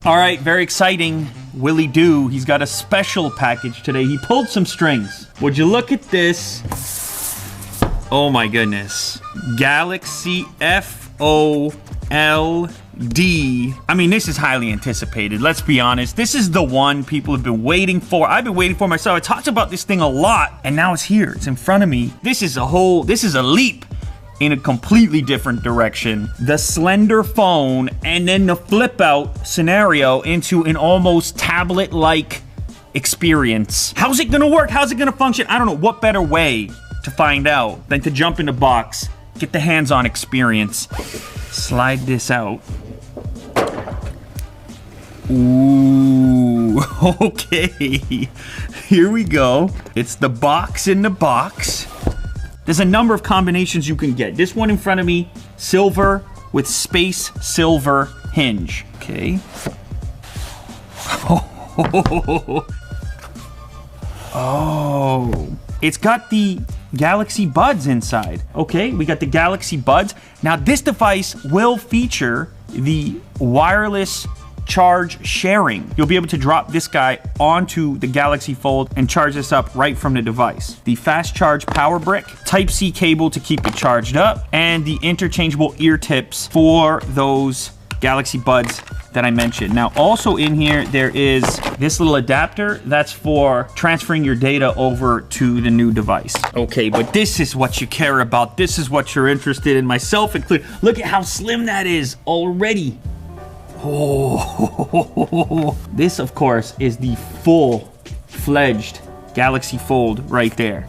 All right, very exciting. Willie Doo, he's got a special package today. He pulled some strings. Would you look at this? Oh my goodness. Galaxy FOLD. I mean, this is highly anticipated. Let's be honest. This is the one people have been waiting for. I've been waiting for myself. I talked about this thing a lot, and now it's here. It's in front of me. This is a leap in a completely different direction. The slender phone and then the flip out scenario into an almost tablet-like experience. How's it gonna work? How's it gonna function? I don't know. What better way to find out than to jump in the box, get the hands-on experience, slide this out. Ooh, okay. Here we go. It's the box in the box. There's a number of combinations you can get. This one in front of me, silver with space silver hinge. Okay. Oh, it's got the Galaxy Buds inside. Okay, we got the Galaxy Buds. Now this device will feature the wireless charge sharing. You'll be able to drop this guy onto the Galaxy Fold and charge this up right from the device. The fast charge power brick, Type-C cable to keep it charged up, and the interchangeable ear tips for those Galaxy Buds that I mentioned. Now also in here, there is this little adapter that's for transferring your data over to the new device. Okay, but this is what you care about. This is what you're interested in, myself included. Look at how slim that is already. Oh, this of course is the full-fledged Galaxy Fold right there.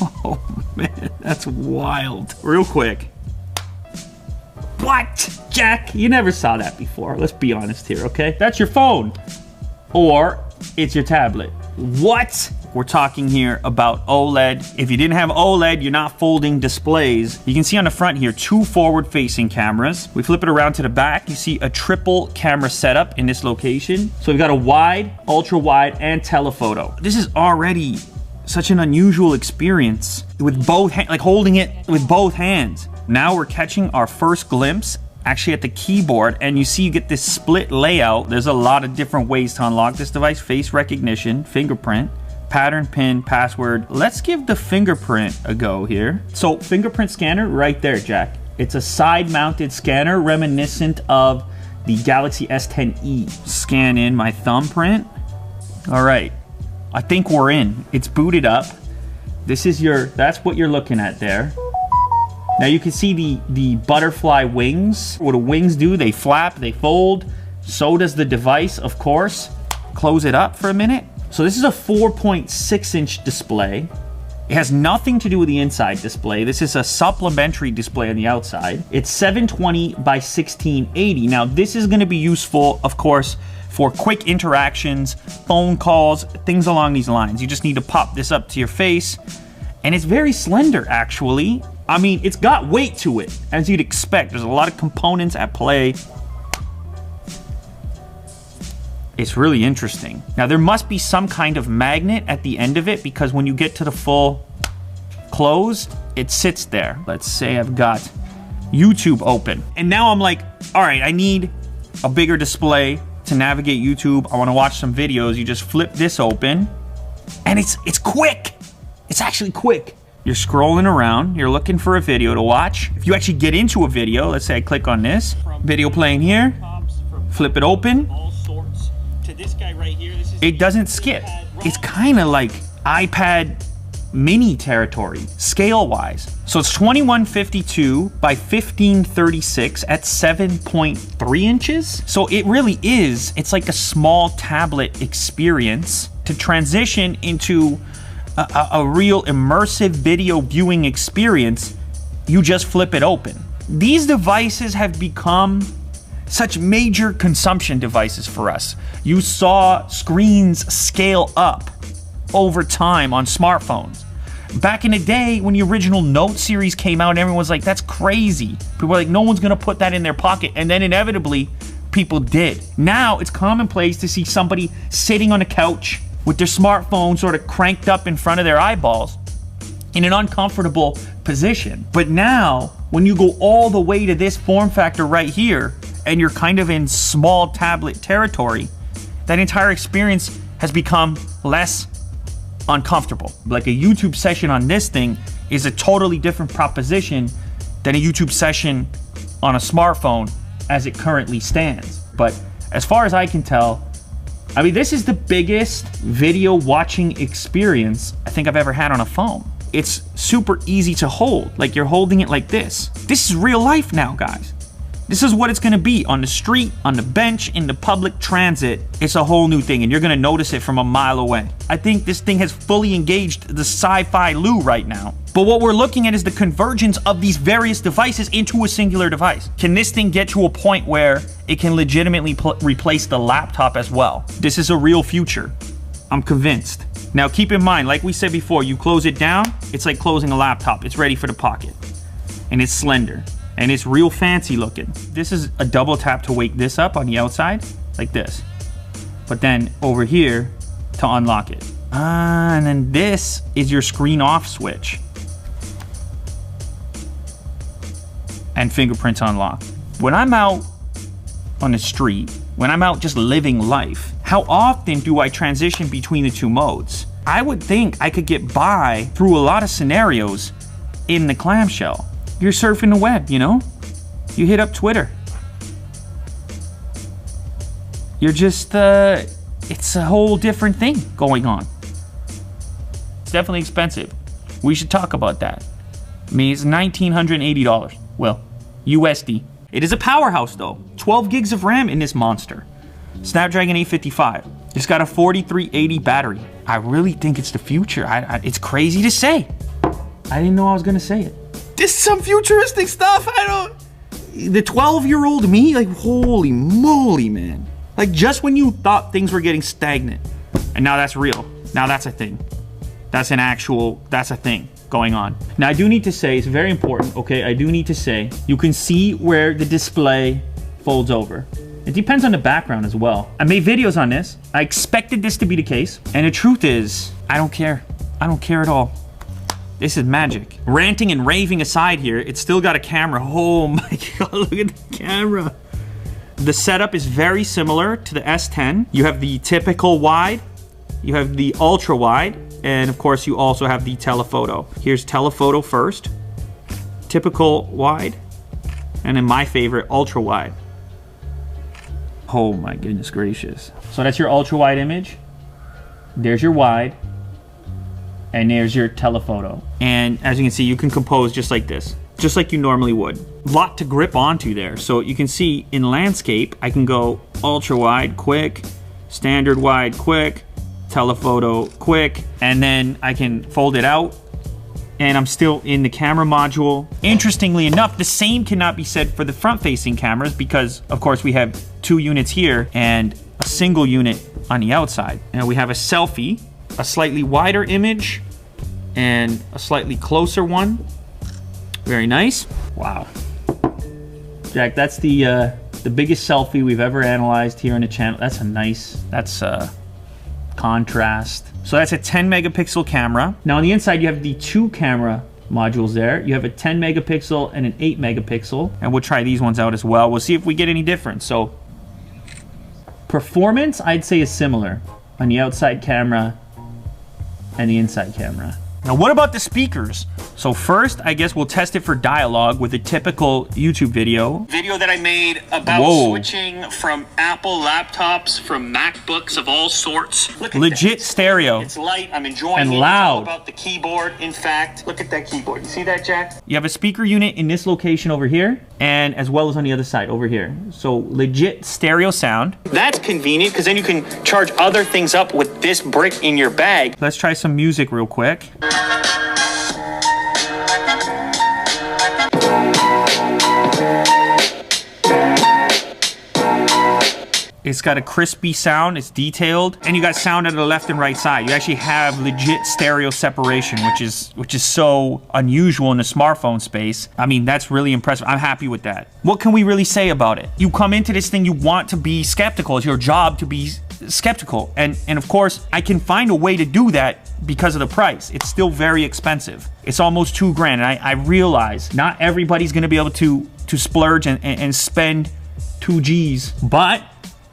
Oh man, that's wild. Real quick. What? Jack, you never saw that before. Let's be honest here, okay? That's your phone. Or it's your tablet. What? We're talking here about OLED. If you didn't have OLED, you're not folding displays. You can see on the front here, 2 forward-facing cameras. We flip it around to the back. You see a triple camera setup in this location. So we've got a wide, ultra-wide, and telephoto. This is already such an unusual experience with both, like holding it with both hands. Now we're catching our first glimpse actually at the keyboard, and you see you get this split layout. There's a lot of different ways to unlock this device. Face recognition, fingerprint, pattern, pin, password. Let's give the fingerprint a go here. So fingerprint scanner right there, Jack. It's a side-mounted scanner reminiscent of the Galaxy S10e. Scan in my thumbprint. All right, I think we're in. It's booted up. This is that's what you're looking at there. Now you can see the butterfly wings. What do wings do? They flap, they fold. So does the device, of course. Close it up for a minute. So this is a 4.6-inch display. It has nothing to do with the inside display. This is a supplementary display on the outside. It's 720 by 1680. Now this is gonna be useful, of course, for quick interactions, phone calls, things along these lines. You just need to pop this up to your face. And it's very slender, actually. I mean, it's got weight to it, as you'd expect. There's a lot of components at play. It's really interesting. Now, there must be some kind of magnet at the end of it, because when you get to the full close, it sits there. Let's say I've got YouTube open. And now I'm like, all right, I need a bigger display to navigate YouTube. I want to watch some videos. You just flip this open, and it's quick. It's actually quick. You're scrolling around, you're looking for a video to watch. If you actually get into a video, let's say I click on this, video playing here, flip it open, it doesn't skip. It's kind of like iPad mini territory, scale-wise. So it's 2152 by 1536 at 7.3 inches. So it really is, it's like a small tablet experience to transition into a real immersive video viewing experience. You just flip it open. These devices have become such major consumption devices for us. You saw screens scale up over time on smartphones. Back in the day when the original Note series came out, everyone was like, that's crazy. People were like, no one's gonna put that in their pocket. And then inevitably, people did. Now it's commonplace to see somebody sitting on a couch with their smartphone sort of cranked up in front of their eyeballs in an uncomfortable position. But now, when you go all the way to this form factor right here, and you're kind of in small tablet territory, that entire experience has become less uncomfortable. Like a YouTube session on this thing is a totally different proposition than a YouTube session on a smartphone as it currently stands. But as far as I can tell, I mean, this is the biggest video watching experience I think I've ever had on a phone. It's super easy to hold, like you're holding it like this. This is real life now, guys. This is what it's gonna be on the street, on the bench, in the public transit. It's a whole new thing, and you're gonna notice it from a mile away. I think this thing has fully engaged the sci-fi Lou right now. But what we're looking at is the convergence of these various devices into a singular device. Can this thing get to a point where it can legitimately replace the laptop as well? This is a real future. I'm convinced. Now keep in mind, like we said before, you close it down, it's like closing a laptop. It's ready for the pocket. And it's slender. And it's real fancy looking. This is a double tap to wake this up on the outside, like this. But then over here to unlock it. And then this is your screen off switch. And fingerprints unlock. When I'm out on the street, when I'm out just living life, how often do I transition between the two modes? I would think I could get by through a lot of scenarios in the clamshell. You're surfing the web, you know? You hit up Twitter. You're just, it's a whole different thing going on. It's definitely expensive. We should talk about that. I mean, it's $1,980. Well, USD. It is a powerhouse though. 12 gigs of RAM in this monster. Snapdragon 855. It's got a 4380 battery. I really think it's the future. It's crazy to say. I didn't know I was gonna say it. This is some futuristic stuff. The 12-year-old me, like, holy moly, man. Like, just when you thought things were getting stagnant, and now that's real. Now that's a thing. That's a thing going on. Now, I do need to say, it's very important, okay? I do need to say, you can see where the display folds over. It depends on the background as well. I made videos on this. I expected this to be the case. And the truth is, I don't care. I don't care at all. This is magic. Ranting and raving aside here, it's still got a camera. Oh my God, look at the camera. The setup is very similar to the S10. You have the typical wide, you have the ultra wide, and of course you also have the telephoto. Here's telephoto first, typical wide, and then my favorite, ultra wide. Oh my goodness gracious. So that's your ultra wide image. There's your wide. And there's your telephoto. And as you can see, you can compose just like this, just like you normally would. Lot to grip onto there. So you can see in landscape, I can go ultra wide, quick, standard wide, quick, telephoto, quick, and then I can fold it out and I'm still in the camera module. Interestingly enough, the same cannot be said for the front-facing cameras because, of course, we have 2 units here and a single unit on the outside. Now we have a selfie, a slightly wider image, and a slightly closer one. Very nice. Wow. Jack, that's the biggest selfie we've ever analyzed here on the channel. That's a nice, that's contrast. So that's a 10 megapixel camera. Now on the inside, you have the 2 camera modules there. You have a 10 megapixel and an 8 megapixel. And we'll try these ones out as well. We'll see if we get any difference. So performance, I'd say, is similar on the outside camera and the inside camera. Now what about the speakers? So first, I guess we'll test it for dialogue with a typical YouTube video. Video that I made about switching from Apple laptops, from MacBooks of all sorts. Look at legit that. Stereo. It's light, I'm enjoying and it. Loud. It's all about the keyboard. In fact, look at that keyboard. You see that, Jack? You have a speaker unit in this location over here, and as well as on the other side over here. So legit stereo sound. That's convenient because then you can charge other things up with this brick in your bag. Let's try some music real quick. It's got a crispy sound, it's detailed, and you got sound at the left and right side. You actually have legit stereo separation, which is so unusual in the smartphone space. I mean, that's really impressive. I'm happy with that. What can we really say about it? You come into this thing, you want to be skeptical. It's your job to be skeptical. And of course, I can find a way to do that because of the price. It's still very expensive. It's almost $2 grand. And I realize not everybody's gonna be able to splurge and spend 2Gs. But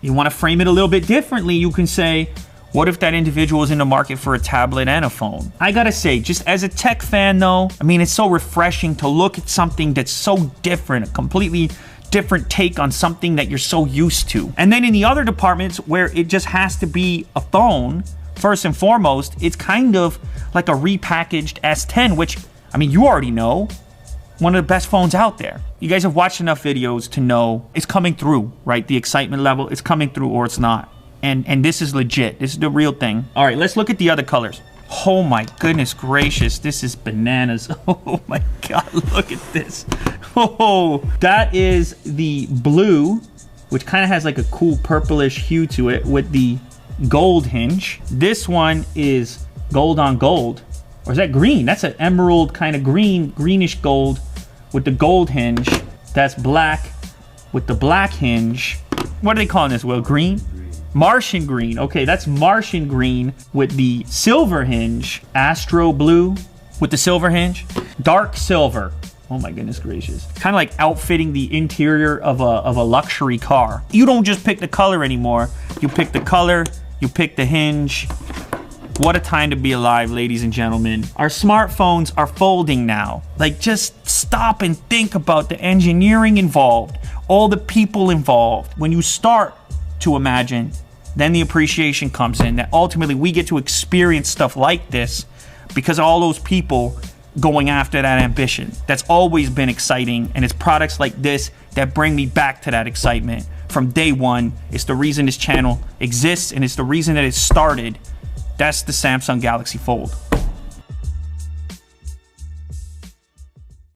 you want to frame it a little bit differently. You can say, what if that individual is in the market for a tablet and a phone? I gotta say, just as a tech fan though, I mean, it's so refreshing to look at something that's so different, a completely different take on something that you're so used to. And then in the other departments where it just has to be a phone, first and foremost, it's kind of like a repackaged S10, which, I mean, you already know, one of the best phones out there. You guys have watched enough videos to know it's coming through, right? The excitement level, it's coming through or it's not. And this is legit. This is the real thing. All right, let's look at the other colors. Oh my goodness gracious, this is bananas. Oh my God, look at this. Oh, that is the blue, which kind of has like a cool purplish hue to it with the gold hinge. This one is gold on gold. Or is that green? That's an emerald kind of green, greenish gold with the gold hinge. That's black with the black hinge. What are they calling this, Will? Green? Martian green. Okay, that's Martian green with the silver hinge. Astro blue with the silver hinge. Dark silver. Oh my goodness gracious. Kind of like outfitting the interior of a luxury car. You don't just pick the color anymore. You pick the color, you pick the hinge. What a time to be alive, ladies and gentlemen. Our smartphones are folding now. Like, just stop and think about the engineering involved, all the people involved. When you start to imagine, then the appreciation comes in, that ultimately we get to experience stuff like this because of all those people going after that ambition. That's always been exciting, and it's products like this that bring me back to that excitement from day one. It's the reason this channel exists, and it's the reason that it started. That's the Samsung Galaxy Fold.